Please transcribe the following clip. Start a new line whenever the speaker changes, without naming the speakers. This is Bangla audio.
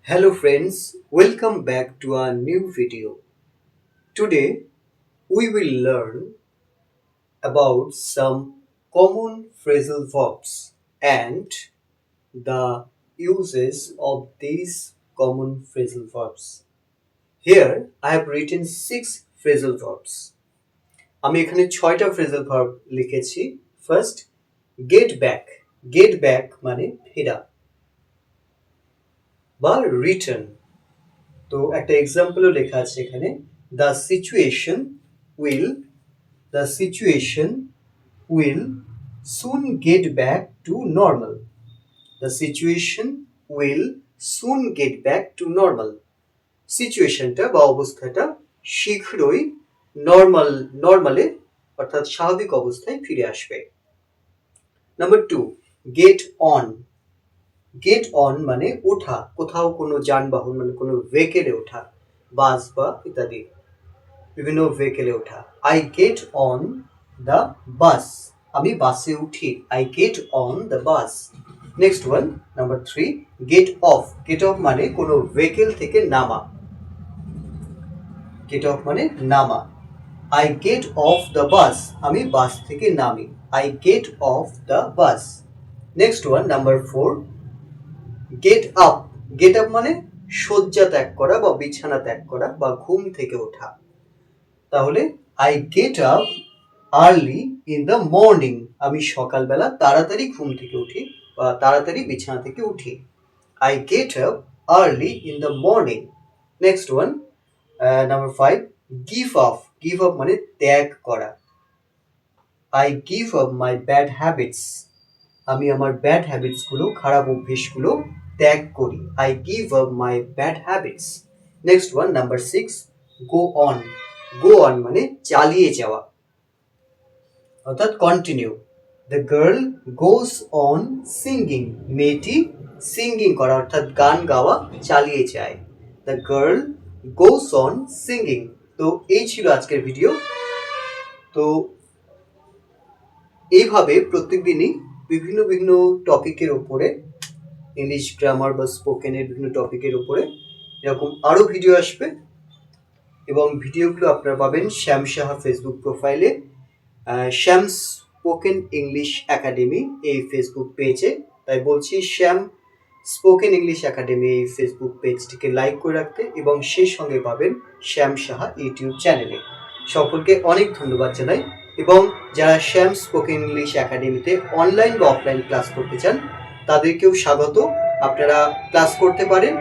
Hello friends, welcome back to our new video. Today we will learn about some common phrasal verbs and the uses of these common phrasal verbs. Here I have written 6 phrasal verbs. আমি এখানে 6টা phrasal verb লিখেছি. First, get back. Get back মানে ফেরা বা return. তো একটা এক্সাম্পলও লেখা আছে এখানে the situation will soon get back to normal. The situation will soon get back to normal. সিচুয়েশনটা বা অবস্থাটা শীঘ্রই নরমালে অর্থাৎ স্বাভাবিক অবস্থায় ফিরে আসবে. Number 2, get on. Get on মানে ওঠা, কোথাও কোনো যানবাহন মানে কোনো ভেহিকেলে ওঠা, বাস বা ইত্যাদি বিভিন্ন ভেহিকেলে ওঠা. I get on the bus, আমি বাসে উঠি. I get on the bus. Next one, number 3, get off. Get off মানে কোনো ভেহিকেল থেকে নামা. গেট অফ মানে নামা. I get off the bus, আমি বাস থেকে নামি. I get off the bus. Next one, number 4, get up. Get up মানে শয্যা ত্যাগ করা বা বিছানা ত্যাগ করা বা ঘুম থেকে ওঠা. তাহলে I get up early in the morning, আমি সকালবেলা তাড়াতাড়ি ঘুম থেকে উঠি বা তাড়াতাড়ি বিছানা থেকে উঠি. I get up early in the morning. Next one, number 5, give up. Give up মানে ত্যাগ করা. I give up my bad habits, আমি আমার ব্যাড হ্যাবিটসগুলো, খারাপ অভ্যেসগুলো ত্যাগ করি. I give up my bad habits. Next one, number 6, go on. Go on মানে চালিয়ে যাওয়া অর্থাৎ continue. The girl goes on singing, মেয়েটি সিঙ্গিং করা অর্থাৎ গান গাওয়া চালিয়ে যায়. The girl goes on singing. তো এই ছিল আজকের ভিডিও. তো এইভাবে প্রত্যেকদিনই বিভিন্ন বিভিন্ন টপিকের উপরে, ইংলিশ গ্রামার বা স্পোকেনের বিভিন্ন টপিকের উপরে এরকম আরও ভিডিও আসবে এবং ভিডিওগুলো আপনারা পাবেন শ্যাম সাহা ফেসবুক প্রোফাইলে, শ্যাম স্পোকেন ইংলিশ একাডেমি এই ফেসবুক পেজে. তাই বলছি শ্যাম স্পোকেন ইংলিশ একাডেমি এই ফেসবুক পেজটিকে লাইক করে রাখতে এবং সেই সঙ্গে পাবেন শ্যাম সাহা ইউটিউব চ্যানেলে. সকলকে অনেক ধন্যবাদ জানাই এবং যারা শ্যাম স্পোকেন ইংলিশ একাডেমিতে অনলাইন বা অফলাইন ক্লাস করতে চান তাদেরকেও স্বাগত. আপনারা ক্লাস করতে পারেন.